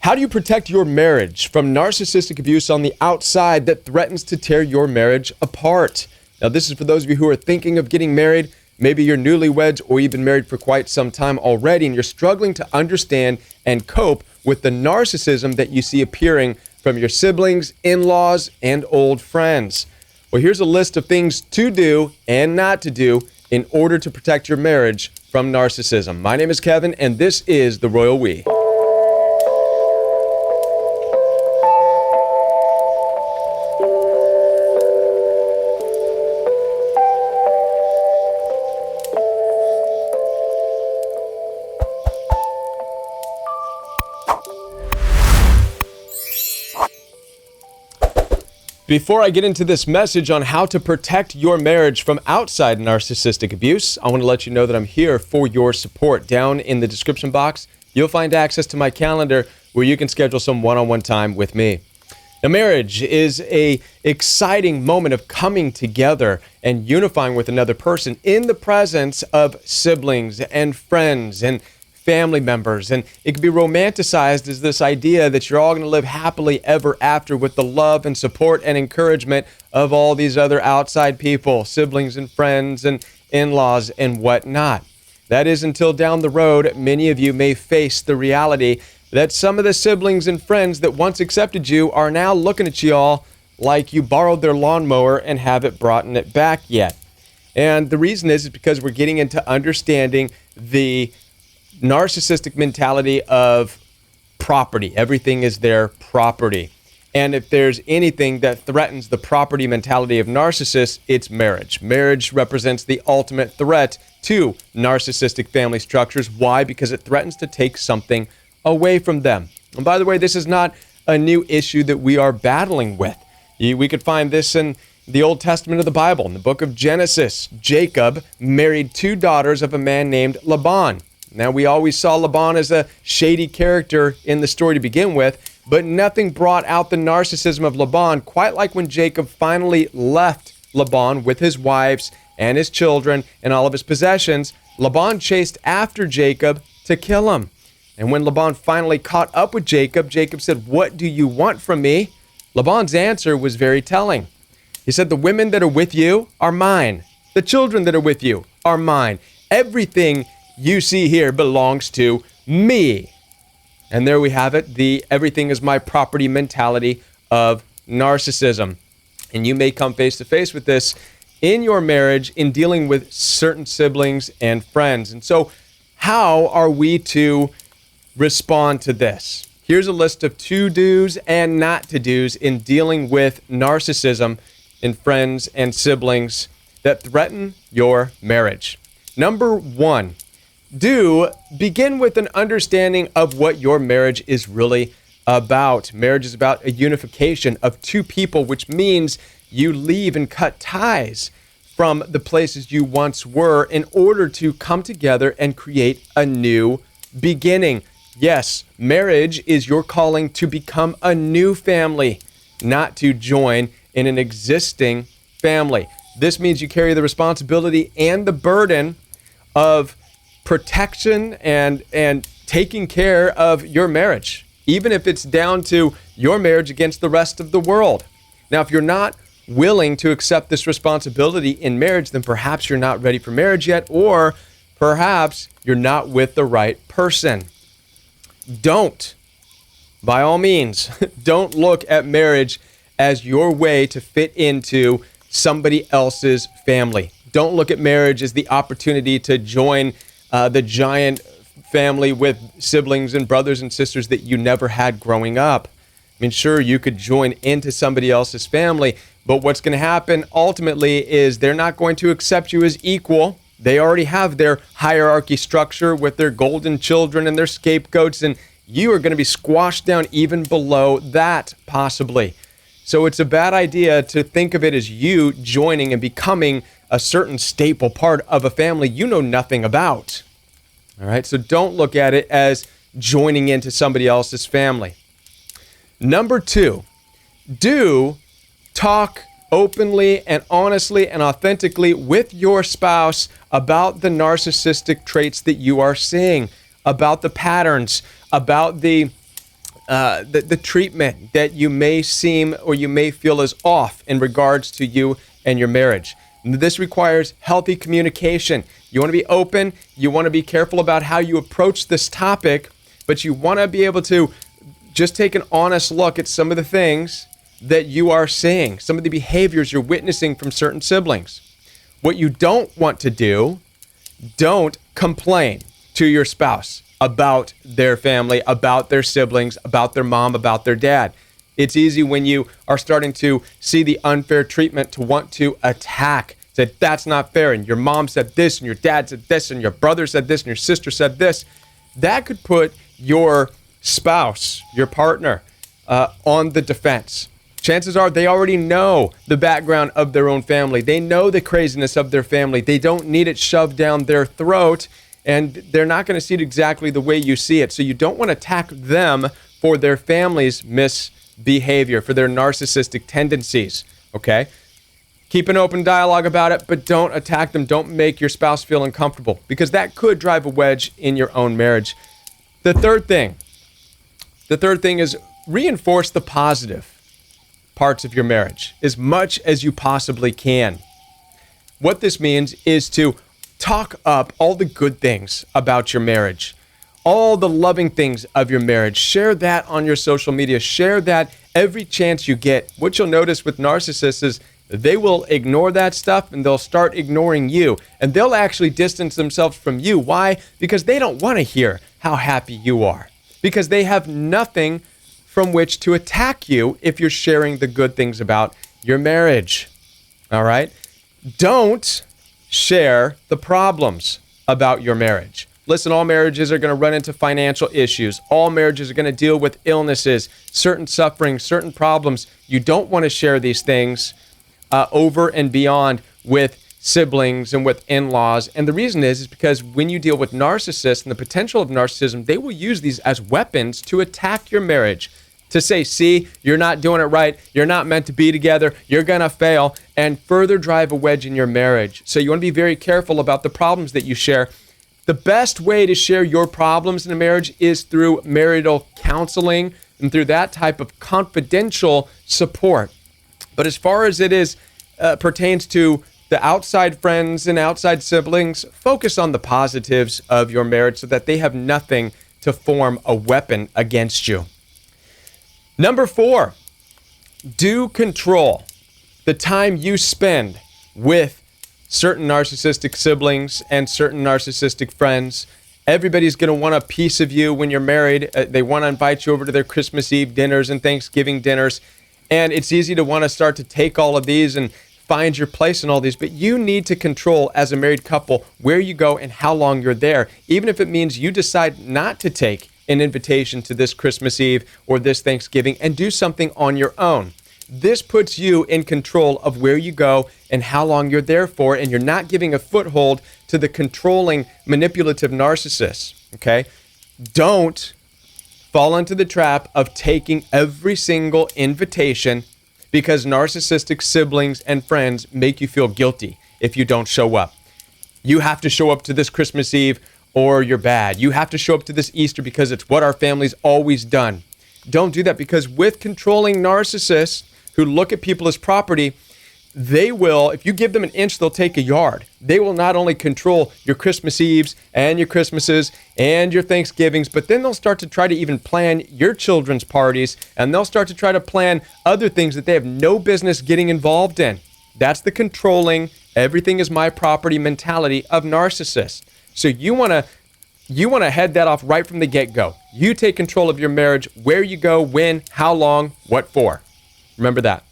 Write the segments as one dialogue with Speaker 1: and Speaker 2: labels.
Speaker 1: How do you protect your marriage from narcissistic abuse on the outside that threatens to tear your marriage apart? Now, this is for those of you who are thinking of getting married. Maybe you're newlyweds or you've been married for quite some time already, and you're struggling to understand and cope with the narcissism that you see appearing from your siblings, in-laws, and old friends. Well, here's a list of things to do and not to do in order to protect your marriage from narcissism. My name is Kevin, and this is The Royal We. Before I get into this message on how to protect your marriage from outside narcissistic abuse, I want to let you know that I'm here for your support. Down in the description box, you'll find access to my calendar where you can schedule some one-on-one time with me. Now, marriage is an exciting moment of coming together and unifying with another person in the presence of siblings and friends and family members, and it can be romanticized as this idea that you're all going to live happily ever after with the love and support and encouragement of all these other outside people, siblings and friends and in-laws and whatnot. That is until down the road, many of you may face the reality that some of the siblings and friends that once accepted you are now looking at you all like you borrowed their lawnmower and haven't brought it back yet. And the reason is because we're getting into understanding the narcissistic mentality of property. Everything is their property. And if there's anything that threatens the property mentality of narcissists, it's marriage. Marriage represents the ultimate threat to narcissistic family structures. Why? Because it threatens to take something away from them. And by the way, this is not a new issue that we are battling with. We could find this in the Old Testament of the Bible. In the book of Genesis, Jacob married two daughters of a man named Laban. Now, we always saw Laban as a shady character in the story to begin with, but nothing brought out the narcissism of Laban quite like when Jacob finally left Laban with his wives and his children and all of his possessions. Laban chased after Jacob to kill him. And when Laban finally caught up with Jacob, Jacob said, "What do you want from me?" Laban's answer was very telling. He said, "The women that are with you are mine. The children that are with you are mine. Everything you see here belongs to me." And there we have it, the everything is my property mentality of narcissism. And you may come face to face with this in your marriage in dealing with certain siblings and friends. And so how are we to respond to this? Here's a list of to-dos and not to-dos in dealing with narcissism in friends and siblings that threaten your marriage. Number one, begin with an understanding of what your marriage is really about. Marriage is about a unification of two people, which means you leave and cut ties from the places you once were in order to come together and create a new beginning. Yes, marriage is your calling to become a new family, not to join in an existing family. This means you carry the responsibility and the burden of protection and taking care of your marriage, even if it's down to your marriage against the rest of the world. Now, if you're not willing to accept this responsibility in marriage, then perhaps you're not ready for marriage yet, or perhaps you're not with the right person. By all means, don't look at marriage as your way to fit into somebody else's family. Don't look at marriage as the opportunity to join the giant family with siblings and brothers and sisters that you never had growing up. I mean, sure, you could join into somebody else's family, but what's going to happen ultimately is they're not going to accept you as equal. They already have their hierarchy structure with their golden children and their scapegoats, and you are going to be squashed down even below that, possibly. So it's a bad idea to think of it as you joining and becoming a certain staple part of a family you know nothing about. All right, so don't look at it as joining into somebody else's family. Number two, talk openly and honestly and authentically with your spouse about the narcissistic traits that you are seeing, about the patterns, about the the treatment that you may seem or you may feel is off in regards to you and your marriage. This requires healthy communication. You want to be open. You want to be careful about how you approach this topic, but you want to be able to just take an honest look at some of the things that you are seeing, some of the behaviors you're witnessing from certain siblings. What you don't want to do, don't complain to your spouse about their family, about their siblings, about their mom, about their dad. It's easy when you are starting to see the unfair treatment to want to attack, say that's not fair, and your mom said this, and your dad said this, and your brother said this, and your sister said this. That could put your spouse, your partner, on the defense. Chances are they already know the background of their own family. They know the craziness of their family. They don't need it shoved down their throat, and they're not going to see it exactly the way you see it. So you don't want to attack them for their family's misbehavior, for their narcissistic tendencies, okay? Keep an open dialogue about it, but don't attack them. Don't make your spouse feel uncomfortable, because that could drive a wedge in your own marriage. The third thing is reinforce the positive parts of your marriage as much as you possibly can. What this means is to talk up all the good things about your marriage, all the loving things of your marriage. Share that on your social media. Share that every chance you get. What you'll notice with narcissists is they will ignore that stuff and they'll start ignoring you, and they'll actually distance themselves from you. Why? Because they don't want to hear how happy you are, because they have nothing from which to attack you if you're sharing the good things about your marriage. All right? Don't share the problems about your marriage. Listen, all marriages are going to run into financial issues. All marriages are going to deal with illnesses, certain suffering, certain problems. You don't want to share these things over and beyond with siblings and with in-laws. And the reason is because when you deal with narcissists and the potential of narcissism, they will use these as weapons to attack your marriage, to say, see, you're not doing it right, you're not meant to be together, you're going to fail, and further drive a wedge in your marriage. So you want to be very careful about the problems that you share. The best way to share your problems in a marriage is through marital counseling and through that type of confidential support. But as far as it is pertains to the outside friends and outside siblings, focus on the positives of your marriage so that they have nothing to form a weapon against you. Number 4, do control the time you spend with certain narcissistic siblings and certain narcissistic friends. Everybody's going to want a piece of you when you're married. They want to invite you over to their Christmas Eve dinners and Thanksgiving dinners. And it's easy to want to start to take all of these and find your place in all these, but you need to control as a married couple where you go and how long you're there, even if it means you decide not to take an invitation to this Christmas Eve or this Thanksgiving and do something on your own. This puts you in control of where you go and how long you're there for, and you're not giving a foothold to the controlling, manipulative narcissists, okay? Don't fall into the trap of taking every single invitation because narcissistic siblings and friends make you feel guilty if you don't show up. You have to show up to this Christmas Eve or you're bad. You have to show up to this Easter because it's what our family's always done. Don't do that, because with controlling narcissists who look at people as property, they will, if you give them an inch, they'll take a yard. They will not only control your Christmas Eves and your Christmases and your Thanksgivings, but then they'll start to try to even plan your children's parties, and they'll start to try to plan other things that they have no business getting involved in. That's the controlling, everything is my property mentality of narcissists. So you want to head that off right from the get-go. You take control of your marriage, where you go, when, how long, what for. Remember that.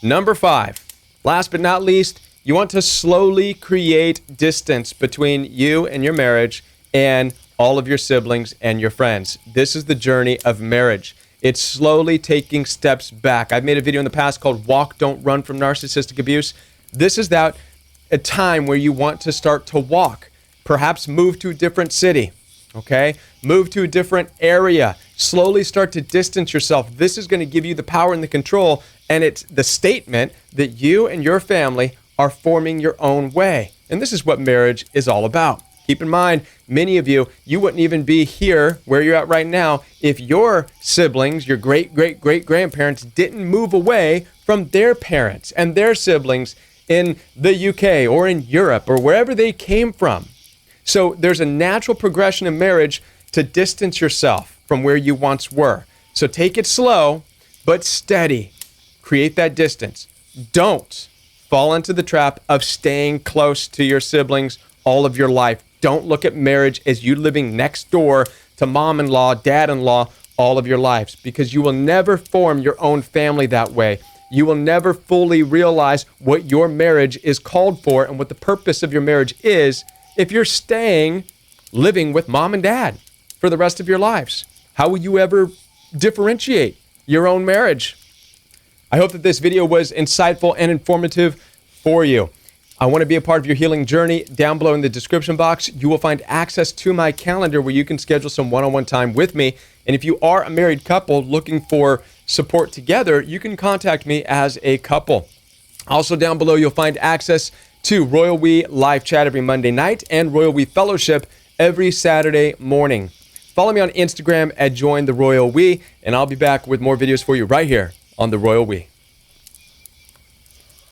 Speaker 1: Number 5, last but not least, you want to slowly create distance between you and your marriage and all of your siblings and your friends. This is the journey of marriage. It's slowly taking steps back. I've made a video in the past called Walk, Don't Run from Narcissistic Abuse. This is that a time where you want to start to walk. Perhaps move to a different city, okay? Move to a different area. Slowly start to distance yourself. This is going to give you the power and the control, and it's the statement that you and your family are forming your own way. And this is what marriage is all about, Keep in mind, many of you wouldn't even be here where you're at right now if your siblings, your great-great-great-grandparents didn't move away from their parents and their siblings in the UK or in Europe or wherever they came from. So there's a natural progression in marriage to distance yourself from where you once were. So take it slow, but steady. Create that distance. Don't fall into the trap of staying close to your siblings all of your life. Don't look at marriage as you living next door to mom-in-law, dad-in-law all of your lives, because you will never form your own family that way. You will never fully realize what your marriage is called for and what the purpose of your marriage is if you're staying living with mom and dad for the rest of your lives. How will you ever differentiate your own marriage? I hope that this video was insightful and informative for you. I want to be a part of your healing journey. Down below in the description box, you will find access to my calendar where you can schedule some one-on-one time with me. And if you are a married couple looking for support together, you can contact me as a couple. Also down below, you'll find access to Royal We live chat every Monday night and Royal We Fellowship every Saturday morning. Follow me on Instagram at Join the Royal We, and I'll be back with more videos for you right here on the Royal We.